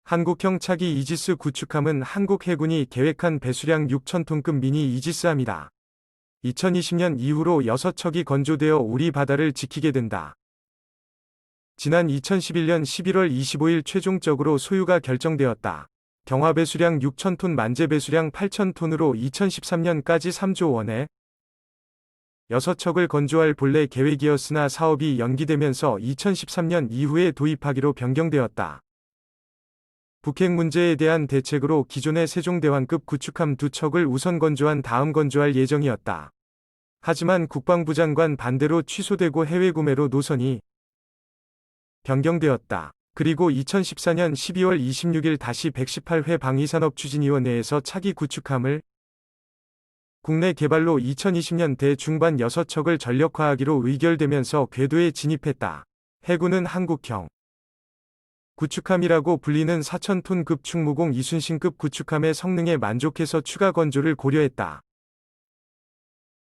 한국형 차기 이지스 구축함은 한국 해군이 계획한 배수량 6,000톤급 미니 이지스함이다. 2020년 이후로 6척이 건조되어 우리 바다를 지키게 된다. 지난 2011년 11월 25일 최종적으로 소유가 결정되었다. 경화 배수량 6,000톤, 만재 배수량 8,000톤으로 2013년까지 3조 원에 6척을 건조할 본래 계획이었으나 사업이 연기되면서 2013년 이후에 도입하기로 변경되었다. 북핵 문제에 대한 대책으로 기존의 세종대왕급 구축함 2척을 우선 건조한 다음 건조할 예정이었다. 하지만 국방부 장관 반대로 취소되고 해외 구매로 노선이 변경되었다. 그리고 2014년 12월 26일 다시 118회 방위산업추진위원회에서 차기 구축함을 국내 개발로 2020년대 중반 6척을 전력화하기로 의결되면서 궤도에 진입했다. 해군은 한국형 구축함이라고 불리는 4,000톤급 충무공 이순신급 구축함의 성능에 만족해서 추가 건조를 고려했다.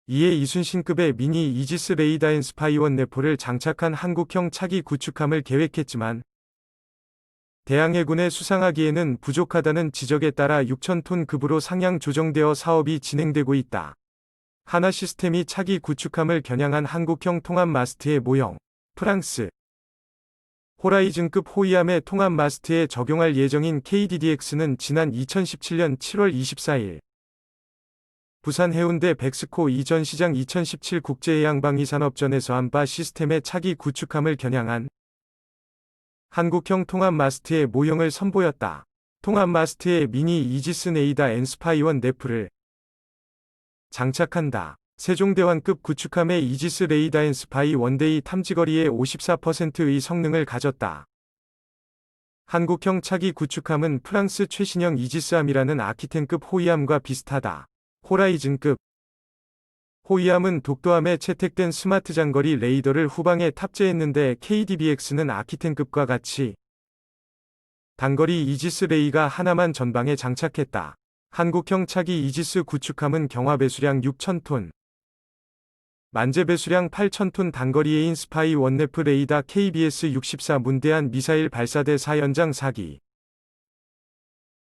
이에 이순신급의 미니 이지스 레이더 앤 스파이원 내포를 장착한 한국형 차기 구축함을 계획했지만 대항해군에 수상하기에는 부족하다는 지적에 따라 6,000톤급으로 상향 조정되어 사업이 진행되고 있다. 하나시스템이 차기 구축함을 겨냥한 한국형 통합 마스트의 모형, 프랑스 호라이즌급 호위함의 통합 마스트에 적용할 예정인 KDDX는 지난 2017년 7월 24일 부산 해운대 백스코 이전 시장 2017 국제해양방위산업전에서 한바 시스템의 차기 구축함을 겨냥한 한국형 통합 마스트의 모형을 선보였다. 통합 마스트에 미니 이지스 레이더 앤 스파이원 내프를 장착한다. 세종대왕급 구축함의 이지스 레이더 앤 스파이 원데이 탐지거리의 54%의 성능을 가졌다. 한국형 차기 구축함은 프랑스 최신형 이지스함이라는 아키텐급 호위함과 비슷하다. 호라이즌급 호위함은 독도함에 채택된 스마트 장거리 레이더를 후방에 탑재했는데 KDBX는 아키텐급과 같이 단거리 이지스 레이가 하나만 전방에 장착했다. 한국형 차기 이지스 구축함은 경화 배수량 6,000톤, 만재 배수량 8,000톤 단거리에인 스파이 원네프 레이더 KBS-64 문대한 미사일 발사대 4연장 4기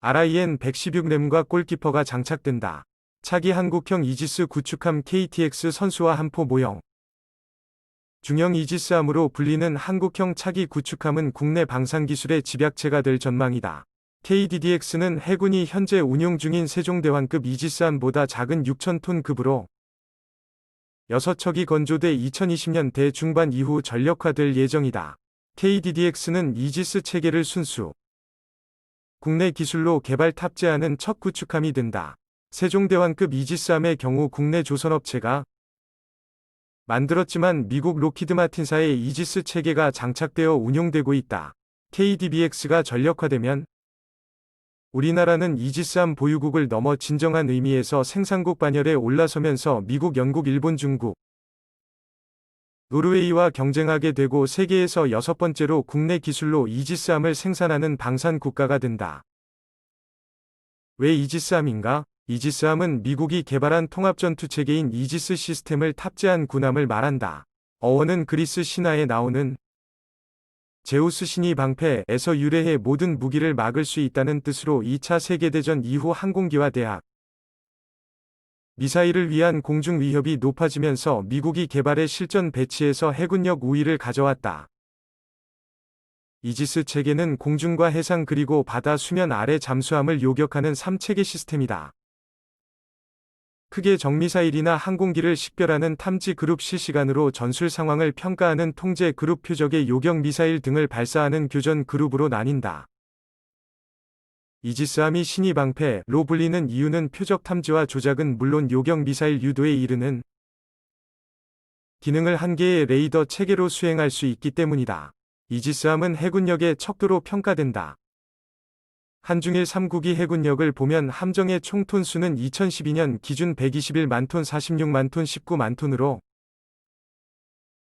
RIN-116램과 골키퍼가 장착된다. 차기 한국형 이지스 구축함 KTX 선수와 한포 모형 중형 이지스함으로 불리는 한국형 차기 구축함은 국내 방산기술의 집약체가 될 전망이다. KDDX는 해군이 현재 운용 중인 세종대왕급 이지스함보다 작은 6,000톤급으로 6척이 건조돼 2020년대 중반 이후 전력화될 예정이다. KDDX는 이지스 체계를 순수 국내 기술로 개발 탑재하는 첫 구축함이 된다. 세종대왕급 이지스함의 경우 국내 조선업체가 만들었지만 미국 로키드 마틴사의 이지스 체계가 장착되어 운용되고 있다. KDBX가 전력화되면 우리나라는 이지스함 보유국을 넘어 진정한 의미에서 생산국 반열에 올라서면서 미국, 영국, 일본, 중국, 노르웨이와 경쟁하게 되고 세계에서 6번째로 국내 기술로 이지스함을 생산하는 방산 국가가 된다. 왜 이지스함인가? 이지스함은 미국이 개발한 통합전투체계인 이지스 시스템을 탑재한 군함을 말한다. 어원은 그리스 신화에 나오는 제우스 신이 방패에서 유래해 모든 무기를 막을 수 있다는 뜻으로 2차 세계대전 이후 항공기와 대학, 미사일을 위한 공중 위협이 높아지면서 미국이 개발해 실전 배치해서 해군력 우위를 가져왔다. 이지스 체계는 공중과 해상 그리고 바다 수면 아래 잠수함을 요격하는 3체계 시스템이다. 크게 적미사일이나 항공기를 식별하는 탐지 그룹, 실시간으로 전술 상황을 평가하는 통제 그룹, 표적의 요격 미사일 등을 발사하는 교전 그룹으로 나뉜다. 이지스함이 신이 방패로 불리는 이유는 표적 탐지와 조작은 물론 요격 미사일 유도에 이르는 기능을 한 개의 레이더 체계로 수행할 수 있기 때문이다. 이지스함은 해군력의 척도로 평가된다. 한중일 3국이 해군력을 보면 함정의 총 톤수는 2012년 기준 121만 톤, 46만 톤, 19만 톤으로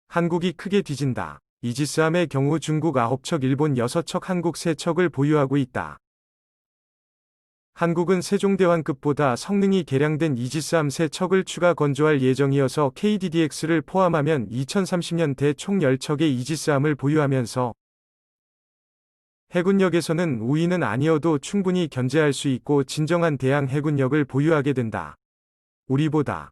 한국이 크게 뒤진다. 이지스함의 경우 중국 9척, 일본 6척, 한국 3척을 보유하고 있다. 한국은 세종대왕급보다 성능이 개량된 이지스함 3척을 추가 건조할 예정이어서 KDDX를 포함하면 2030년대 총 10척의 이지스함을 보유하면서 해군력에서는 우위는 아니어도 충분히 견제할 수 있고 진정한 대양 해군력을 보유하게 된다. 우리보다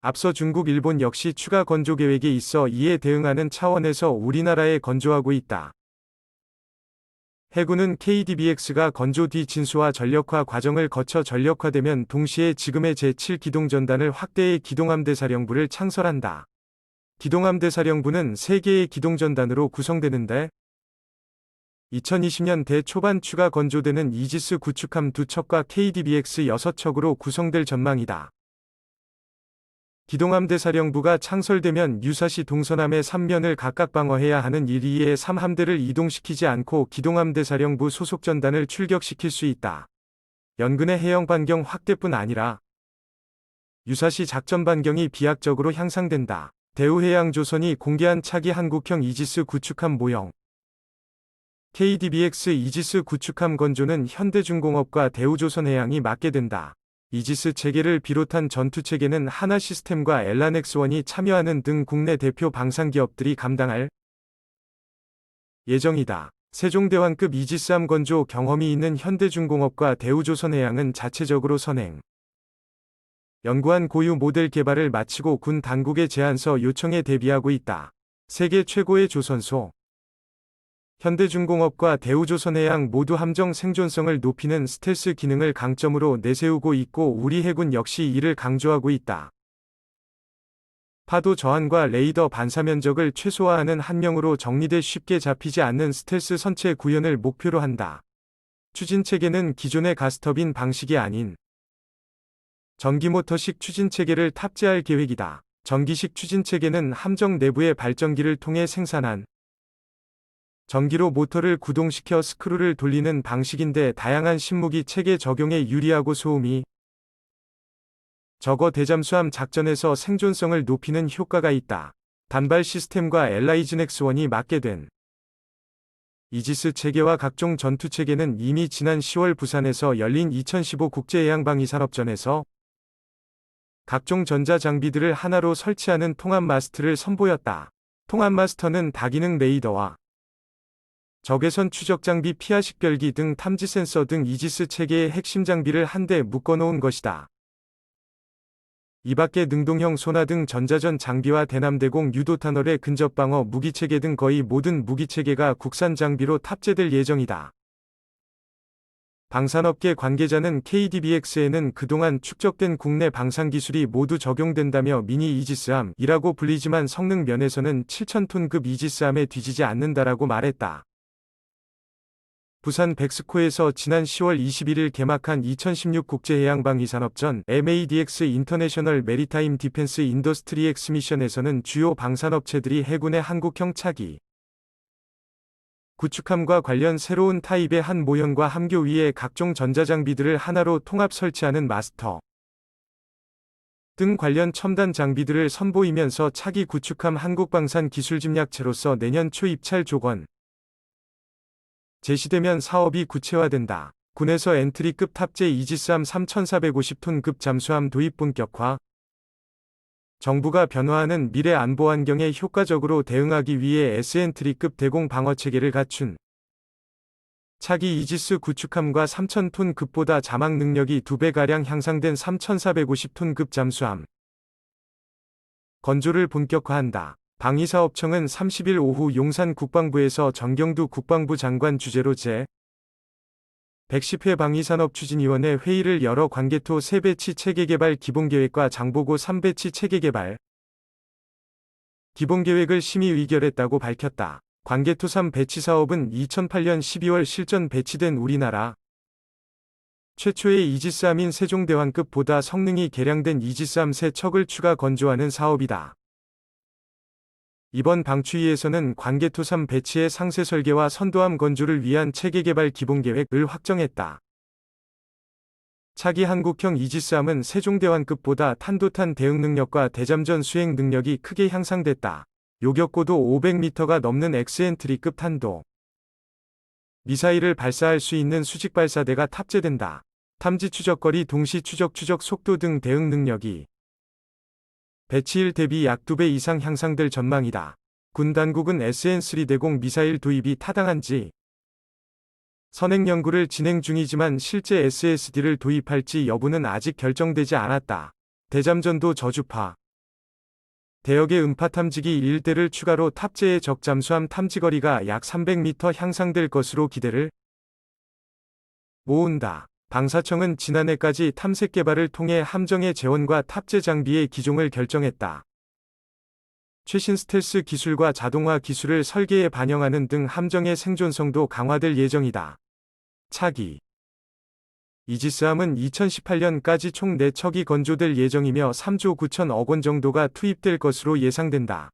앞서 중국, 일본 역시 추가 건조 계획에 있어 이에 대응하는 차원에서 우리나라에 건조하고 있다. 해군은 KDBX가 건조 뒤 진수화 전력화 과정을 거쳐 전력화되면 동시에 지금의 제7기동전단을 확대해 기동함대사령부를 창설한다. 기동함대사령부는 3개의 기동전단으로 구성되는데 2020년 대 초반 추가 건조되는 이지스 구축함 2척과 KDBX 6척으로 구성될 전망이다. 기동함대사령부가 창설되면 유사시 동서남의 3면을 각각 방어해야 하는 1, 2의 3함대를 이동시키지 않고 기동함대사령부 소속 전단을 출격시킬 수 있다. 연근의 해영 반경 확대뿐 아니라 유사시 작전 반경이 비약적으로 향상된다. 대우해양조선이 공개한 차기 한국형 이지스 구축함 모형. KDBX 이지스 구축함 건조는 현대중공업과 대우조선해양이 맡게 된다. 이지스 체계를 비롯한 전투 체계는 하나시스템과 엘라넥스원이 참여하는 등 국내 대표 방산기업들이 감당할 예정이다. 세종대왕급 이지스함 건조 경험이 있는 현대중공업과 대우조선해양은 자체적으로 선행, 연구한 고유 모델 개발을 마치고 군 당국의 제안서 요청에 대비하고 있다. 세계 최고의 조선소 현대중공업과 대우조선해양 모두 함정 생존성을 높이는 스텔스 기능을 강점으로 내세우고 있고 우리 해군 역시 이를 강조하고 있다. 파도 저항과 레이더 반사 면적을 최소화하는 한 명으로 정리돼 쉽게 잡히지 않는 스텔스 선체 구현을 목표로 한다. 추진체계는 기존의 가스터빈 방식이 아닌 전기모터식 추진체계를 탑재할 계획이다. 전기식 추진체계는 함정 내부의 발전기를 통해 생산한 전기로 모터를 구동시켜 스크루를 돌리는 방식인데 다양한 신무기 체계 적용에 유리하고 소음이 적어 대잠수함 작전에서 생존성을 높이는 효과가 있다. 단발 시스템과 엘라이즈넥스원이 맡게 된 이지스 체계와 각종 전투 체계는 이미 지난 10월 부산에서 열린 2015 국제해양방위산업전에서 각종 전자장비들을 하나로 설치하는 통합 마스트를 선보였다. 통합 마스터는 다기능 레이더와 적외선 추적 장비 피하 식별기 등 탐지 센서 등 이지스 체계의 핵심 장비를 한데 묶어놓은 것이다. 이 밖에 능동형 소나 등 전자전 장비와 대남대공 유도탄월의 근접방어 무기체계 등 거의 모든 무기체계가 국산 장비로 탑재될 예정이다. 방산업계 관계자는 KDBX에는 그동안 축적된 국내 방산기술이 모두 적용된다며 미니 이지스함이라고 불리지만 성능 면에서는 7,000톤급 이지스함에 뒤지지 않는다라고 말했다. 부산 백스코에서 지난 10월 21일 개막한 2016 국제해양방위산업전 MADX 인터내셔널 메리타임 디펜스 인더스트리 엑스미션에서는 주요 방산업체들이 해군의 한국형 차기 구축함과 관련 새로운 타입의 한 모형과 함교 위에 각종 전자장비들을 하나로 통합 설치하는 마스터 등 관련 첨단 장비들을 선보이면서 차기 구축함 한국방산 기술집약체로서 내년 초 입찰 조건 제시되면 사업이 구체화된다. 군에서 엔트리급 탑재 이지스함 3,450톤급 잠수함 도입 본격화. 정부가 변화하는 미래 안보 환경에 효과적으로 대응하기 위해 S엔트리급 대공 방어체계를 갖춘 차기 이지스 구축함과 3,000톤급보다 자막 능력이 2배가량 향상된 3,450톤급 잠수함 건조를 본격화한다. 방위사업청은 30일 오후 용산 국방부에서 정경두 국방부 장관 주재로 제110회 방위산업추진위원회 회의를 열어 관개토 3배치 체계개발 기본계획과 장보고 3배치 체계개발 기본계획을 심의 의결했다고 밝혔다. 관개토 3배치 사업은 2008년 12월 실전 배치된 우리나라 최초의 이지스함인 세종대왕급보다 성능이 개량된 이지스함 3척을 추가 건조하는 사업이다. 이번 방추위에서는 관개토 3 배치의 상세 설계와 선도함 건조를 위한 체계개발 기본계획을 확정했다. 차기 한국형 이지스함은 세종대왕급보다 탄도탄 대응 능력과 대잠전 수행 능력이 크게 향상됐다. 요격고도 500m가 넘는 엑스엔트리급 탄도 미사일을 발사할 수 있는 수직발사대가 탑재된다. 탐지 추적거리 동시 추적 속도 등 대응 능력이 배치일 대비 약 2배 이상 향상될 전망이다. 군 당국은 SN3 대공 미사일 도입이 타당한지 선행 연구를 진행 중이지만 실제 SSD를 도입할지 여부는 아직 결정되지 않았다. 대잠전도 저주파. 대역의 음파 탐지기 1대를 추가로 탑재해 적 잠수함 탐지거리가 약 300m 향상될 것으로 기대를 모은다. 방사청은 지난해까지 탐색 개발을 통해 함정의 재원과 탑재 장비의 기종을 결정했다. 최신 스텔스 기술과 자동화 기술을 설계에 반영하는 등 함정의 생존성도 강화될 예정이다. 차기. 이지스함은 2018년까지 총 4척이 건조될 예정이며 3조 9천억 원 정도가 투입될 것으로 예상된다.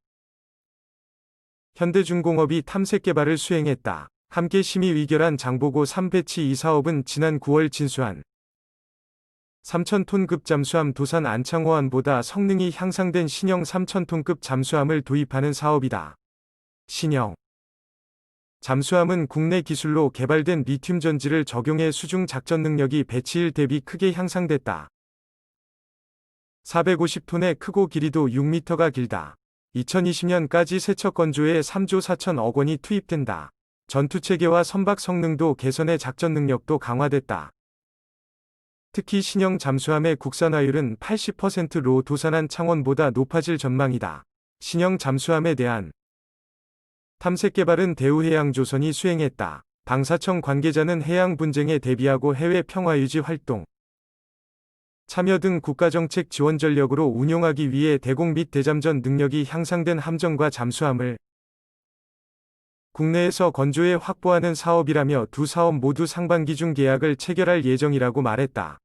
현대중공업이 탐색 개발을 수행했다. 함께 심의 의결한 장보고 3배치 2사업은 지난 9월 진수한 3,000톤급 잠수함 도산 안창호함보다 성능이 향상된 신형 3,000톤급 잠수함을 도입하는 사업이다. 신형 잠수함은 국내 기술로 개발된 리튬 전지를 적용해 수중 작전 능력이 배치일 대비 크게 향상됐다. 450톤의 크고 길이도 6m가 길다. 2020년까지 3척 건조에 3조 4천억 원이 투입된다. 전투체계와 선박 성능도 개선해 작전 능력도 강화됐다. 특히 신형 잠수함의 국산화율은 80%로 도산한 창원보다 높아질 전망이다. 신형 잠수함에 대한 탐색 개발은 대우해양조선이 수행했다. 방사청 관계자는 해양 분쟁에 대비하고 해외 평화유지 활동, 참여 등 국가정책 지원 전력으로 운용하기 위해 대공 및 대잠전 능력이 향상된 함정과 잠수함을 국내에서 건조해 확보하는 사업이라며 두 사업 모두 상반기 중 계약을 체결할 예정이라고 말했다.